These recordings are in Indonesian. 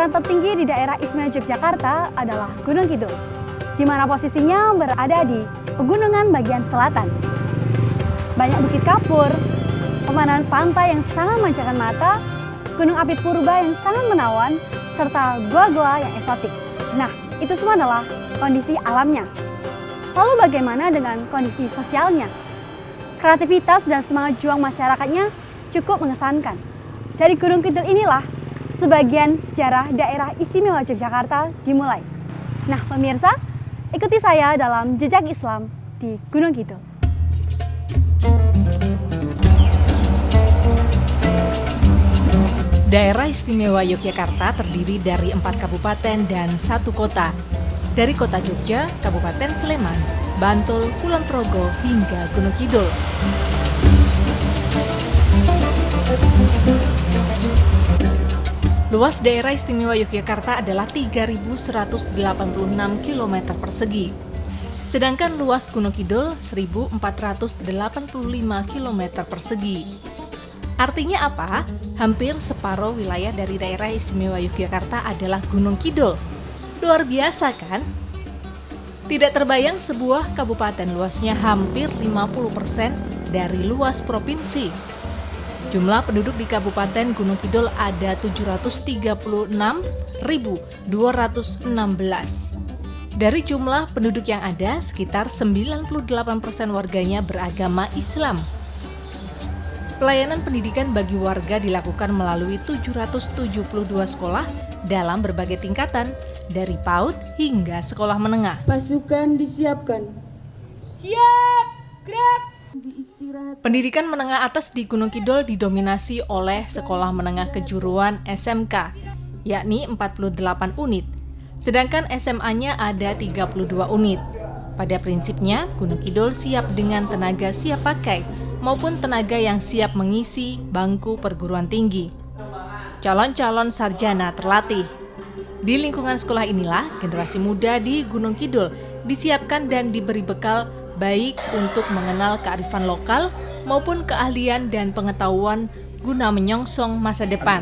Dataran tertinggi di daerah Istimewa Yogyakarta adalah Gunung Kidul, di mana posisinya berada di pegunungan bagian selatan. Banyak bukit kapur, pemandangan pantai yang sangat memanjakan mata, gunung api purba yang sangat menawan, serta gua-gua yang eksotik. Nah, itu semua adalah kondisi alamnya. Lalu bagaimana dengan kondisi sosialnya? Kreativitas dan semangat juang masyarakatnya cukup mengesankan. Dari Gunung Kidul inilah sebagian sejarah daerah istimewa Yogyakarta dimulai. Nah pemirsa, ikuti saya dalam jejak Islam di Gunung Kidul. Daerah Istimewa Yogyakarta terdiri dari 4 kabupaten dan 1 kota. Dari kota Jogja, Kabupaten Sleman, Bantul, Kulon Progo, hingga Gunung Kidul. Luas daerah istimewa Yogyakarta adalah 3.186 km persegi. Sedangkan luas Gunung Kidul 1.485 km persegi. Artinya apa? Hampir separuh wilayah dari daerah istimewa Yogyakarta adalah Gunung Kidul. Luar biasa kan? Tidak terbayang sebuah kabupaten luasnya hampir 50% dari luas provinsi. Jumlah penduduk di Kabupaten Gunung Kidul ada 736.216. Dari jumlah penduduk yang ada, sekitar 98% warganya beragama Islam. Pelayanan pendidikan bagi warga dilakukan melalui 772 sekolah dalam berbagai tingkatan, dari PAUD hingga sekolah menengah. Pasukan disiapkan. Siap, gerak. Pendidikan menengah atas di Gunung Kidul didominasi oleh sekolah menengah kejuruan SMK, yakni 48 unit, sedangkan SMA-nya ada 32 unit. Pada prinsipnya, Gunung Kidul siap dengan tenaga siap pakai maupun tenaga yang siap mengisi bangku perguruan tinggi. Calon-calon sarjana terlatih. Di lingkungan sekolah inilah generasi muda di Gunung Kidul disiapkan dan diberi bekal baik untuk mengenal kearifan lokal maupun keahlian dan pengetahuan guna menyongsong masa depan.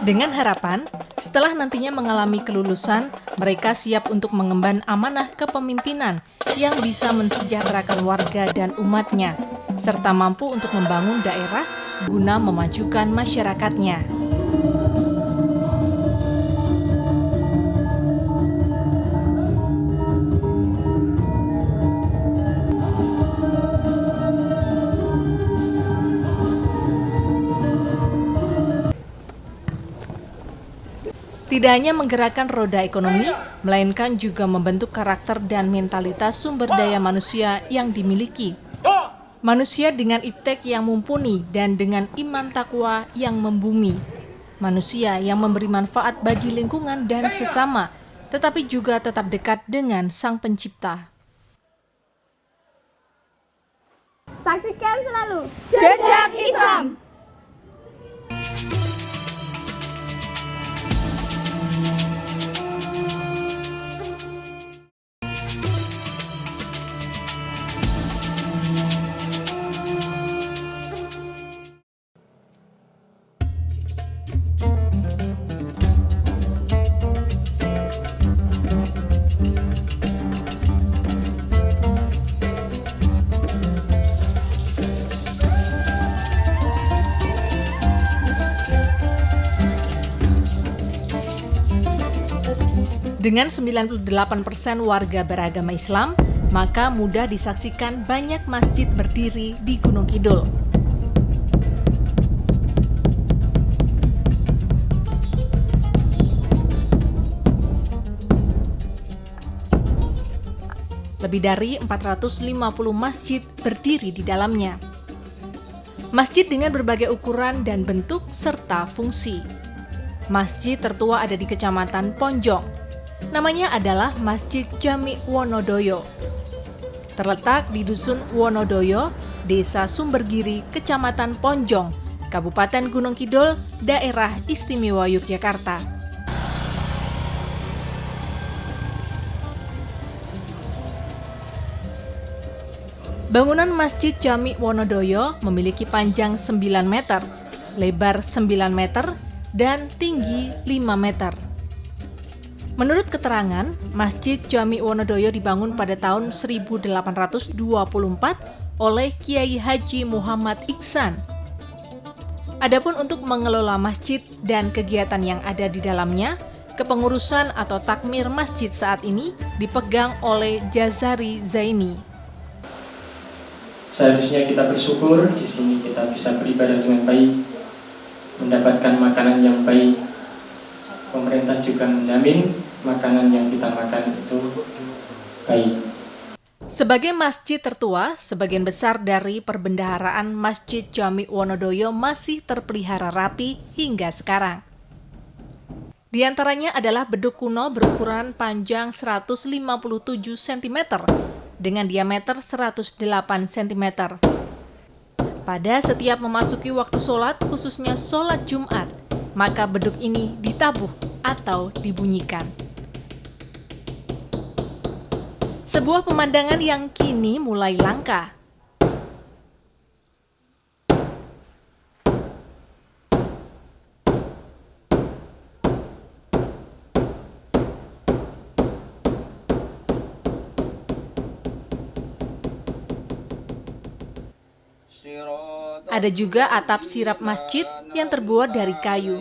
Dengan harapan, setelah nantinya mengalami kelulusan, mereka siap untuk mengemban amanah kepemimpinan yang bisa mensejahterakan warga dan umatnya, serta mampu untuk membangun daerah guna memajukan masyarakatnya. Tidak hanya menggerakkan roda ekonomi, melainkan juga membentuk karakter dan mentalitas sumber daya manusia yang dimiliki. Manusia dengan iptek yang mumpuni dan dengan iman takwa yang membumi. Manusia yang memberi manfaat bagi lingkungan dan sesama, tetapi juga tetap dekat dengan Sang Pencipta. Saksikan selalu Jejak Islam. Dengan 98% warga beragama Islam, maka mudah disaksikan banyak masjid berdiri di Gunung Kidul. Lebih dari 450 masjid berdiri di dalamnya. Masjid dengan berbagai ukuran dan bentuk serta fungsi. Masjid tertua ada di Kecamatan Ponjong. Namanya adalah Masjid Jami Wonodoyo. Terletak di Dusun Wonodoyo, Desa Sumbergiri, Kecamatan Ponjong, Kabupaten Gunung Kidul, Daerah Istimewa Yogyakarta. Bangunan Masjid Jami Wonodoyo memiliki panjang 9 meter, lebar 9 meter, dan tinggi 5 meter. Menurut keterangan, Masjid Jami Wonodoyo dibangun pada tahun 1824 oleh Kiai Haji Muhammad Iksan. Adapun untuk mengelola masjid dan kegiatan yang ada di dalamnya, kepengurusan atau takmir masjid saat ini dipegang oleh Jazari Zaini. Seharusnya kita bersyukur, di sini kita bisa beribadah dengan baik, mendapatkan makanan yang baik. Pemerintah juga menjamin makanan yang kita makan itu baik. Sebagai masjid tertua, sebagian besar dari perbendaharaan Masjid Jami Wonodoyo masih terpelihara rapi hingga sekarang. Di antaranya adalah beduk kuno berukuran panjang 157 cm dengan diameter 108 cm. Pada setiap memasuki waktu sholat, khususnya sholat Jumat, maka beduk ini ditabuh atau dibunyikan. Sebuah pemandangan yang kini mulai langka. Ada juga atap sirap masjid yang terbuat dari kayu,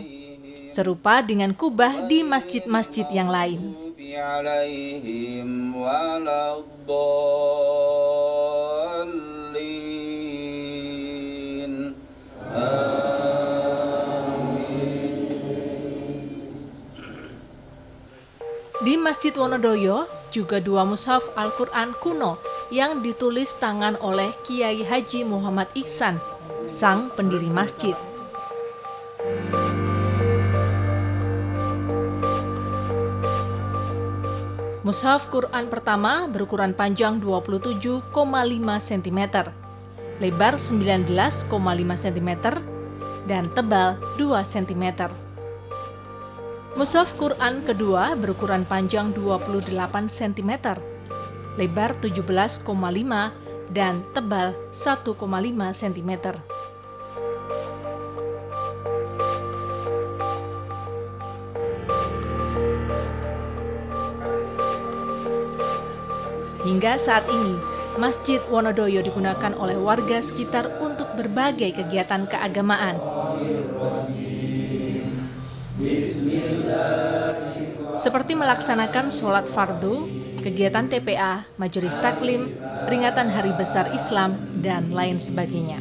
serupa dengan kubah di masjid-masjid yang lain. Di Masjid Wonodoyo juga dua mushaf Al-Quran kuno yang ditulis tangan oleh Kiai Haji Muhammad Iksan, sang pendiri masjid. Mushaf Quran pertama berukuran panjang 27,5 cm, lebar 19,5 cm, dan tebal 2 cm. Mushaf Quran kedua berukuran panjang 28 cm, lebar 17,5 dan tebal 1,5 cm. Hingga saat ini, Masjid Wonodoyo digunakan oleh warga sekitar untuk berbagai kegiatan keagamaan. Seperti melaksanakan sholat fardu, kegiatan TPA, majelis taklim, peringatan Hari Besar Islam, dan lain sebagainya.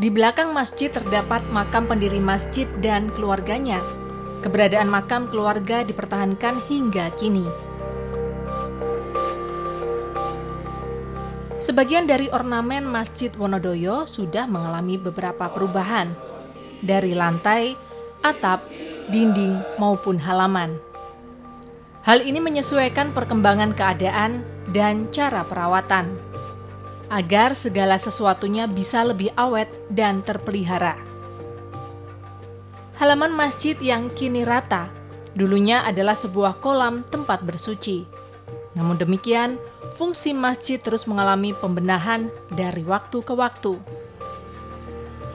Di belakang masjid terdapat makam pendiri masjid dan keluarganya. Keberadaan makam keluarga dipertahankan hingga kini. Sebagian dari ornamen Masjid Wonodoyo sudah mengalami beberapa perubahan, dari lantai, atap, dinding, maupun halaman. Hal ini menyesuaikan perkembangan keadaan dan cara perawatan, agar segala sesuatunya bisa lebih awet dan terpelihara. Halaman masjid yang kini rata, dulunya adalah sebuah kolam tempat bersuci. Namun demikian, fungsi masjid terus mengalami pembenahan dari waktu ke waktu.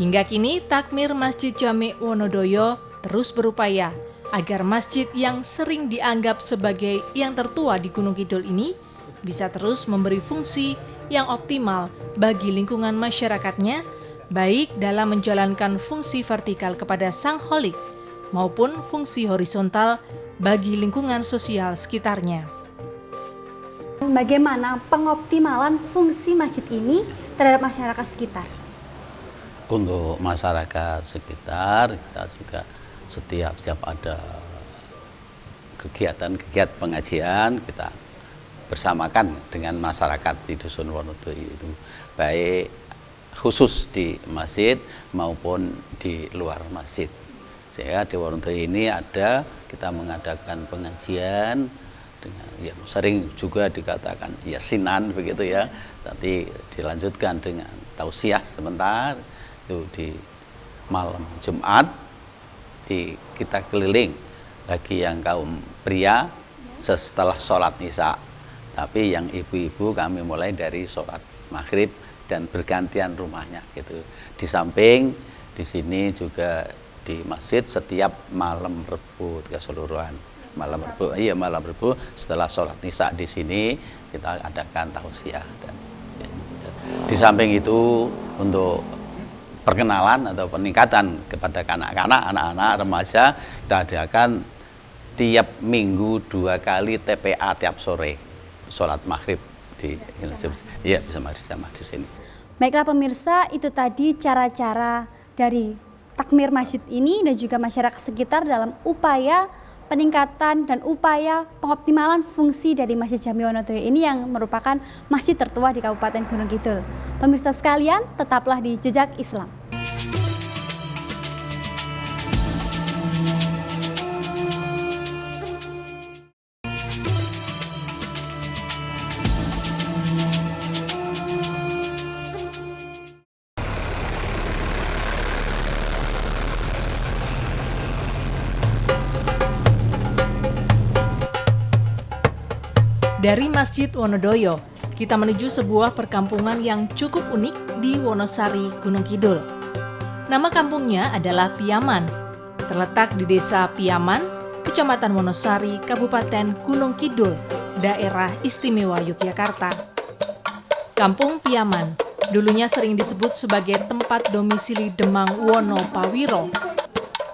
Hingga kini, takmir Masjid Jami Wonodoyo terus berupaya agar masjid yang sering dianggap sebagai yang tertua di Gunung Kidul ini bisa terus memberi fungsi yang optimal bagi lingkungan masyarakatnya, baik dalam menjalankan fungsi vertikal kepada Sang Kholik maupun fungsi horizontal bagi lingkungan sosial sekitarnya. Bagaimana pengoptimalan fungsi masjid ini terhadap masyarakat sekitar? Untuk masyarakat sekitar, kita juga setiap ada kegiatan pengajian, kita bersamakan dengan masyarakat di Dusun Wonodoyo itu, baik khusus di masjid maupun di luar masjid. Sehingga di Wonodoyo ini kita mengadakan pengajian dengan yang sering juga dikatakan yasinan begitu ya. Nanti dilanjutkan dengan tausiah sebentar itu di malam Jumat, kita keliling bagi yang kaum pria setelah sholat isya. Tapi yang ibu-ibu kami mulai dari sholat maghrib dan bergantian rumahnya gitu. Di samping di sini juga di masjid setiap malam Rebu keseluruhan. Malam Rebu setelah sholat Isya di sini kita adakan tausiah. Dan di samping itu untuk perkenalan atau peningkatan kepada anak-anak remaja, kita adakan tiap minggu 2 kali TPA tiap sore sholat maghrib di bersama di sini. Baiklah pemirsa, itu tadi cara-cara dari takmir masjid ini dan juga masyarakat sekitar dalam upaya peningkatan dan upaya pengoptimalan fungsi dari Masjid Jami Wonodoyo ini yang merupakan masjid tertua di Kabupaten Gunung Kidul. Pemirsa sekalian, tetaplah di Jejak Islam. Dari Masjid Wonodoyo, kita menuju sebuah perkampungan yang cukup unik di Wonosari, Gunung Kidul. Nama kampungnya adalah Piyaman. Terletak di Desa Piyaman, Kecamatan Wonosari, Kabupaten Gunung Kidul, Daerah Istimewa Yogyakarta. Kampung Piyaman dulunya sering disebut sebagai tempat domisili Demang Wonopawiro,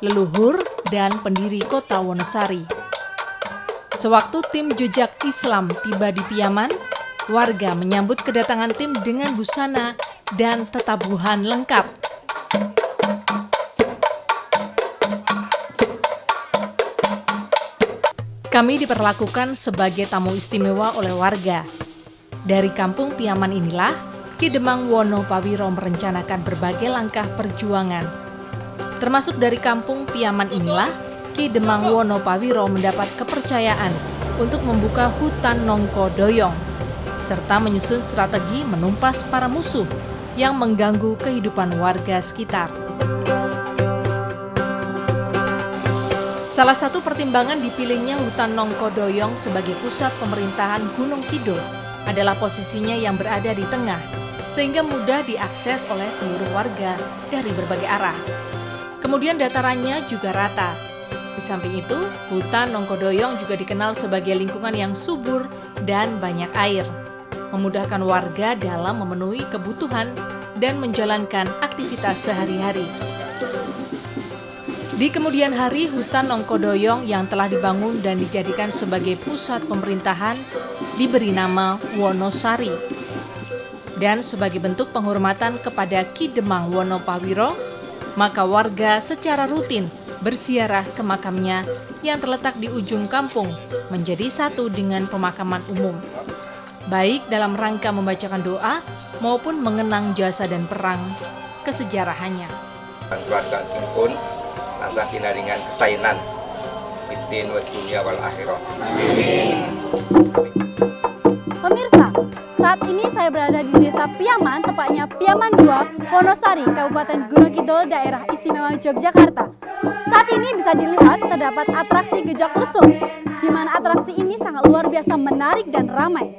leluhur dan pendiri kota Wonosari. Sewaktu tim Jejak Islam tiba di Piyaman, warga menyambut kedatangan tim dengan busana dan tetabuhan lengkap. Kami diperlakukan sebagai tamu istimewa oleh warga. Dari kampung Piyaman inilah, Ki Demang Wonopawiro merencanakan berbagai langkah perjuangan. Termasuk dari kampung Piyaman inilah, Ki Demang Wonopawiro mendapat kepercayaan untuk membuka hutan Nongko Doyong, serta menyusun strategi menumpas para musuh yang mengganggu kehidupan warga sekitar. Salah satu pertimbangan dipilihnya hutan Nongko Doyong sebagai pusat pemerintahan Gunung Kidul adalah posisinya yang berada di tengah, sehingga mudah diakses oleh seluruh warga dari berbagai arah. Kemudian datarannya juga rata. Di samping itu, hutan Nongko Doyong juga dikenal sebagai lingkungan yang subur dan banyak air, memudahkan warga dalam memenuhi kebutuhan dan menjalankan aktivitas sehari-hari. Di kemudian hari, hutan Nongko Doyong yang telah dibangun dan dijadikan sebagai pusat pemerintahan diberi nama Wonosari. Dan sebagai bentuk penghormatan kepada Ki Demang Wonopawiro, maka warga secara rutin berziarah ke makamnya yang terletak di ujung kampung menjadi satu dengan pemakaman umum, baik dalam rangka membacakan doa maupun mengenang jasa dan perang kesejarahannya. Keluarga pun tansah pinaringan kesainan fitin wa dunya wal akhirah. Pemirsa, saat ini saya berada di Desa Piyaman, tepatnya Piyaman 2, Wonosari, Kabupaten Gunung Kidul, Daerah Istimewa Yogyakarta. Saat ini bisa dilihat terdapat atraksi gejak usung, di mana atraksi ini sangat luar biasa menarik dan ramai.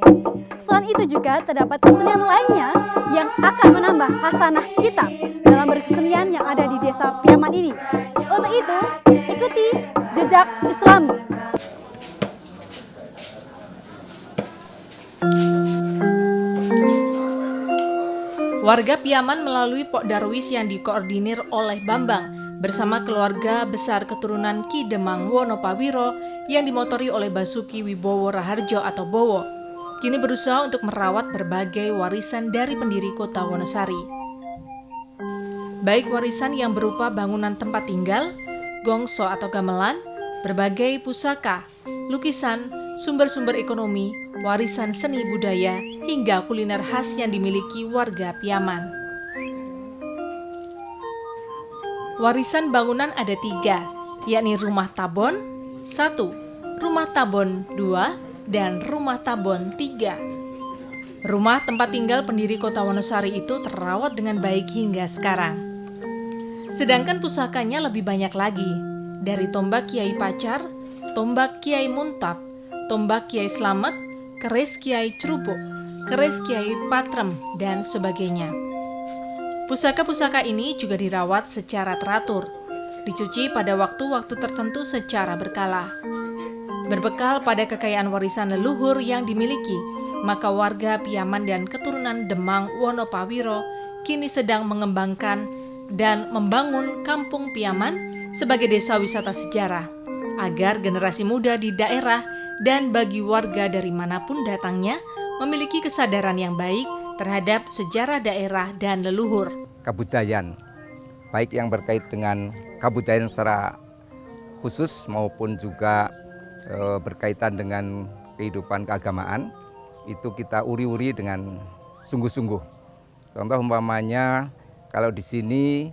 Selain itu juga terdapat kesenian lainnya yang akan menambah hasanah kita dalam berkesenian yang ada di Desa Piyaman ini. Untuk itu, ikuti Jejak Islami. Warga Piyaman melalui Pok Darwis yang dikoordinir oleh Bambang bersama keluarga besar keturunan Ki Demang Wonopawiro yang dimotori oleh Basuki Wibowo Raharjo atau Bowo, kini berusaha untuk merawat berbagai warisan dari pendiri kota Wonosari. Baik warisan yang berupa bangunan tempat tinggal, gongso atau gamelan, berbagai pusaka, lukisan, sumber-sumber ekonomi, warisan seni budaya, hingga kuliner khas yang dimiliki warga Piyaman. Warisan bangunan ada 3, yakni Rumah Tabon 1, Rumah Tabon 2, dan Rumah Tabon 3. Rumah tempat tinggal pendiri kota Wonosari itu terawat dengan baik hingga sekarang. Sedangkan pusakanya lebih banyak lagi, dari tombak Kiai Pacar, tombak Kiai Muntab, tombak Kiai Slamet, keris Kiai Crupuk, keris Kiai Patrem, dan sebagainya. Pusaka-pusaka ini juga dirawat secara teratur, dicuci pada waktu-waktu tertentu secara berkala. Berbekal pada kekayaan warisan leluhur yang dimiliki, maka warga Piaman dan keturunan Demang Wonopawiro kini sedang mengembangkan dan membangun Kampung Piaman sebagai desa wisata sejarah, agar generasi muda di daerah dan bagi warga dari manapun datangnya memiliki kesadaran yang baik terhadap sejarah daerah dan leluhur. Kebudayaan, baik yang berkait dengan kebudayaan secara khusus maupun juga berkaitan dengan kehidupan keagamaan, itu kita uri-uri dengan sungguh-sungguh. Contoh umpamanya kalau di sini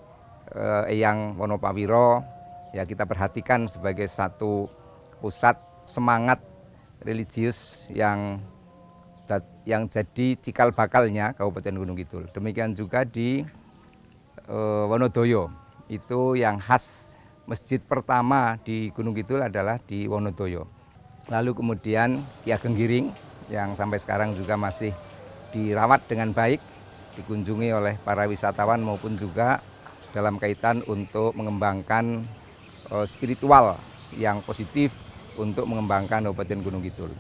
Eyang Wonopawiro ya kita perhatikan sebagai satu pusat semangat religius yang jadi cikal bakalnya Kabupaten Gunung Kidul. Demikian juga di Wonodoyo, itu yang khas masjid pertama di Gunung Kidul adalah di Wonodoyo. Lalu kemudian Ki Ageng Giring yang sampai sekarang juga masih dirawat dengan baik, dikunjungi oleh para wisatawan maupun juga dalam kaitan untuk mengembangkan spiritual yang positif untuk mengembangkan Kabupaten Gunung Kidul.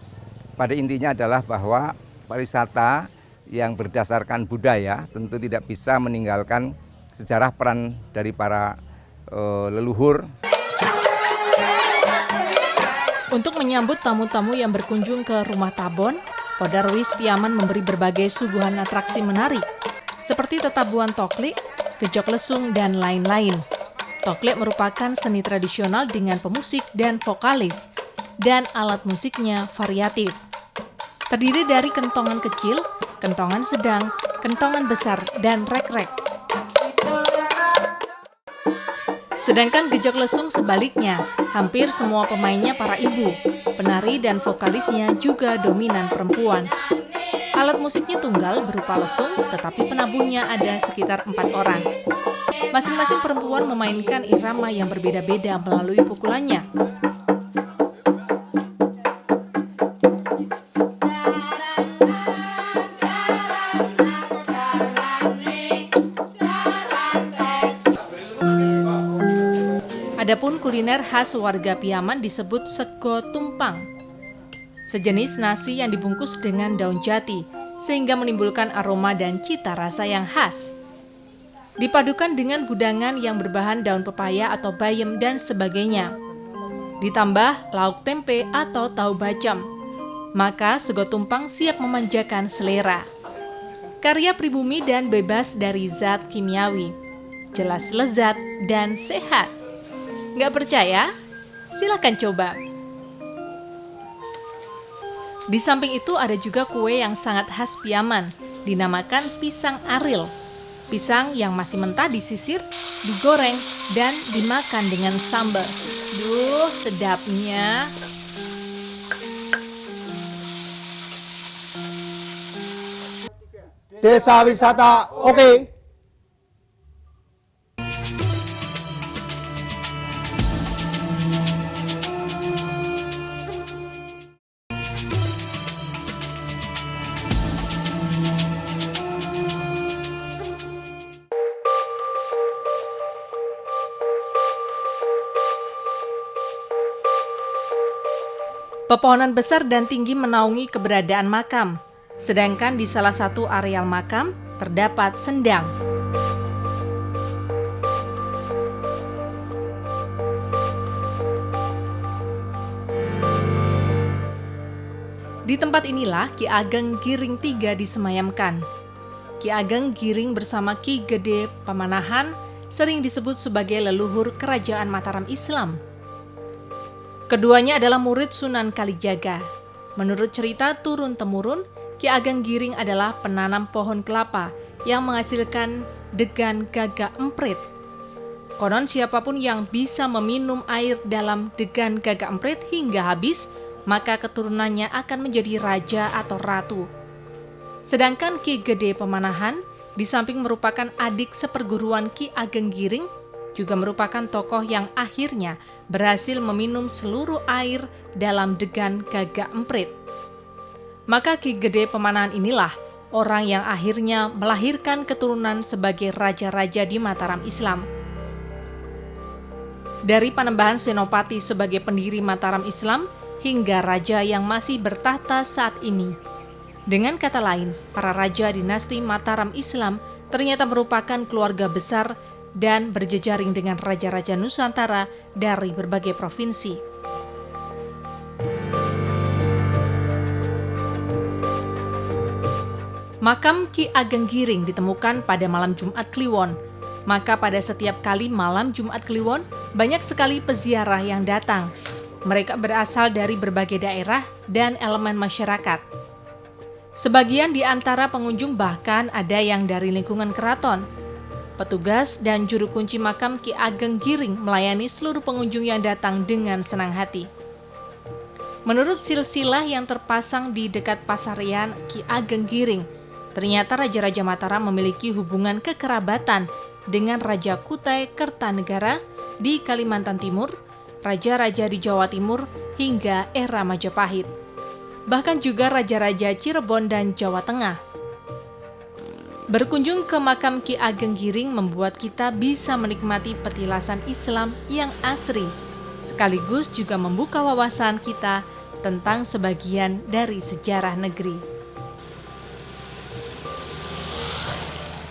Pada intinya adalah bahwa pariwisata yang berdasarkan budaya tentu tidak bisa meninggalkan sejarah peran dari para leluhur. Untuk menyambut tamu-tamu yang berkunjung ke Rumah Tabon, Podarwis Piaman memberi berbagai suguhan atraksi menarik, seperti tetabuhan toklik, gejok lesung, dan lain-lain. Toklik merupakan seni tradisional dengan pemusik dan vokalis, dan alat musiknya variatif. Terdiri dari kentongan kecil, kentongan sedang, kentongan besar, dan rek-rek. Sedangkan gejok lesung sebaliknya, hampir semua pemainnya para ibu, penari dan vokalisnya juga dominan perempuan. Alat musiknya tunggal berupa lesung, tetapi penabuhnya ada sekitar 4 orang. Masing-masing perempuan memainkan irama yang berbeda-beda melalui pukulannya. Adapun kuliner khas warga Piaman disebut sego tumpang. Sejenis nasi yang dibungkus dengan daun jati, sehingga menimbulkan aroma dan cita rasa yang khas. Dipadukan dengan gudangan yang berbahan daun pepaya atau bayam dan sebagainya. Ditambah lauk tempe atau tahu bacem, maka sego tumpang siap memanjakan selera. Karya pribumi dan bebas dari zat kimiawi, jelas lezat dan sehat. Nggak percaya? Silakan coba. Di samping itu ada juga kue yang sangat khas Piaman, dinamakan pisang aril. Pisang yang masih mentah disisir, digoreng, dan dimakan dengan sambal. Duh, sedapnya. Desa wisata, oke. Pepohonan besar dan tinggi menaungi keberadaan makam, sedangkan di salah satu areal makam terdapat sendang. Di tempat inilah Ki Ageng Giring III disemayamkan. Ki Ageng Giring bersama Ki Gede Pamanahan sering disebut sebagai leluhur Kerajaan Mataram Islam. Keduanya adalah murid Sunan Kalijaga. Menurut cerita turun-temurun, Ki Ageng Giring adalah penanam pohon kelapa yang menghasilkan degan gagak emprit. Konon siapapun yang bisa meminum air dalam degan gagak emprit hingga habis, maka keturunannya akan menjadi raja atau ratu. Sedangkan Ki Gede Pamanahan, di samping merupakan adik seperguruan Ki Ageng Giring, juga merupakan tokoh yang akhirnya berhasil meminum seluruh air dalam degan gagak emprit. Maka Ki Gede Pemanahan inilah orang yang akhirnya melahirkan keturunan sebagai raja-raja di Mataram Islam. Dari Panembahan Senopati sebagai pendiri Mataram Islam hingga raja yang masih bertahta saat ini. Dengan kata lain, para raja dinasti Mataram Islam ternyata merupakan keluarga besar dan berjejaring dengan raja-raja Nusantara dari berbagai provinsi. Makam Ki Ageng Giring ditemukan pada malam Jumat Kliwon. Maka pada setiap kali malam Jumat Kliwon, banyak sekali peziarah yang datang. Mereka berasal dari berbagai daerah dan elemen masyarakat. Sebagian di antara pengunjung bahkan ada yang dari lingkungan keraton. Petugas dan juru kunci makam Ki Ageng Giring melayani seluruh pengunjung yang datang dengan senang hati. Menurut silsilah yang terpasang di dekat pasarian Ki Ageng Giring, ternyata Raja-Raja Mataram memiliki hubungan kekerabatan dengan Raja Kutai Kertanegara di Kalimantan Timur, Raja-Raja di Jawa Timur, hingga era Majapahit. Bahkan juga Raja-Raja Cirebon dan Jawa Tengah. Berkunjung ke makam Ki Ageng Giring membuat kita bisa menikmati petilasan Islam yang asri, sekaligus juga membuka wawasan kita tentang sebagian dari sejarah negeri.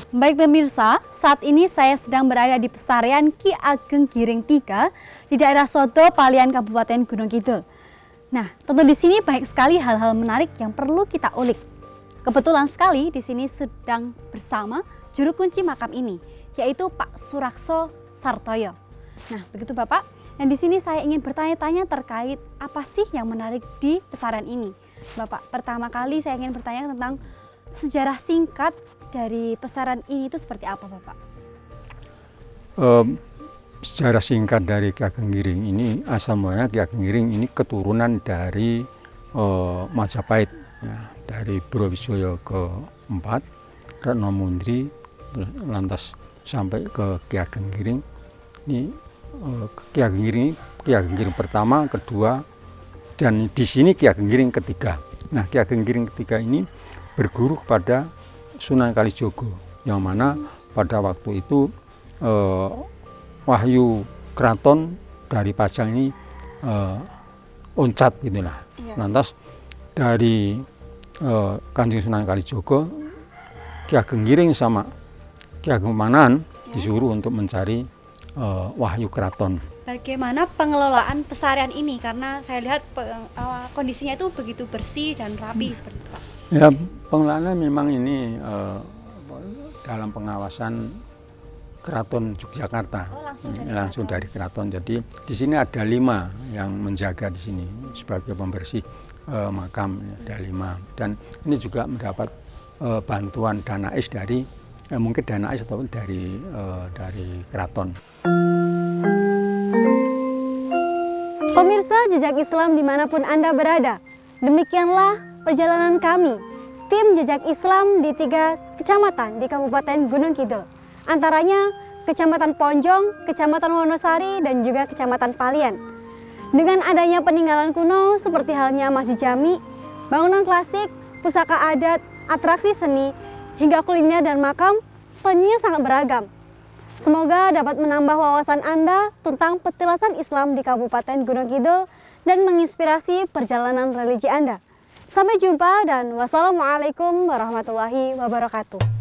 Baik pemirsa, saat ini saya sedang berada di pesarian Ki Ageng Giring 3 di daerah Sodo, Palian, Kabupaten Gunung Kidul. Nah, tentu di sini banyak sekali hal-hal menarik yang perlu kita ulik. Kebetulan sekali di sini sedang bersama juru kunci makam ini, yaitu Pak Surakso Sartoyo. Nah, begitu Bapak. Dan di sini saya ingin bertanya-tanya terkait apa sih yang menarik di pesarian ini. Bapak, pertama kali saya ingin bertanya tentang sejarah singkat dari pesarian ini itu seperti apa, Bapak? Sejarah singkat dari Ki Ageng Giring ini, asal mulanya Ki Ageng Giring ini keturunan dari Majapahit, ya, dari Brawijaya ke-4, Retno Mundri, lantas sampai ke Ki Ageng Giring. Ini Ki Ageng Giring, Ki Ageng Giring pertama, kedua, dan di sini Ki Ageng Giring ketiga. Nah, Ki Ageng Giring ketiga ini berguru kepada Sunan Kalijogo, yang mana pada waktu itu wahyu keraton dari Pajang ini oncat gitulah. Iya. Lantas dari Kanjeng Sunan Kalijogo, Ki Ageng Giring sama Ki Ageng Pemanahan disuruh untuk mencari wahyu keraton. Bagaimana pengelolaan pesarian ini? Karena saya lihat kondisinya itu begitu bersih dan rapi seperti itu, Pak. Ya, pengelolaannya memang ini dalam pengawasan Keraton Yogyakarta. Oh, langsung dari keraton. Jadi di sini ada 5 yang menjaga di sini sebagai pembersih makam, ada 5. Dan ini juga mendapat bantuan Danais dari mungkin Danais ataupun dari keraton. Pemirsa Jejak Islam dimanapun Anda berada, demikianlah perjalanan kami, tim Jejak Islam di 3 kecamatan di Kabupaten Gunung Kidul. Antaranya Kecamatan Ponjong, Kecamatan Wonosari, dan juga Kecamatan Palian. Dengan adanya peninggalan kuno seperti halnya Masjid Jami, bangunan klasik, pusaka adat, atraksi seni, hingga kuliner dan makam, tentunya sangat beragam. Semoga dapat menambah wawasan Anda tentang petilasan Islam di Kabupaten Gunung Kidul dan menginspirasi perjalanan religi Anda. Sampai jumpa dan wassalamualaikum warahmatullahi wabarakatuh.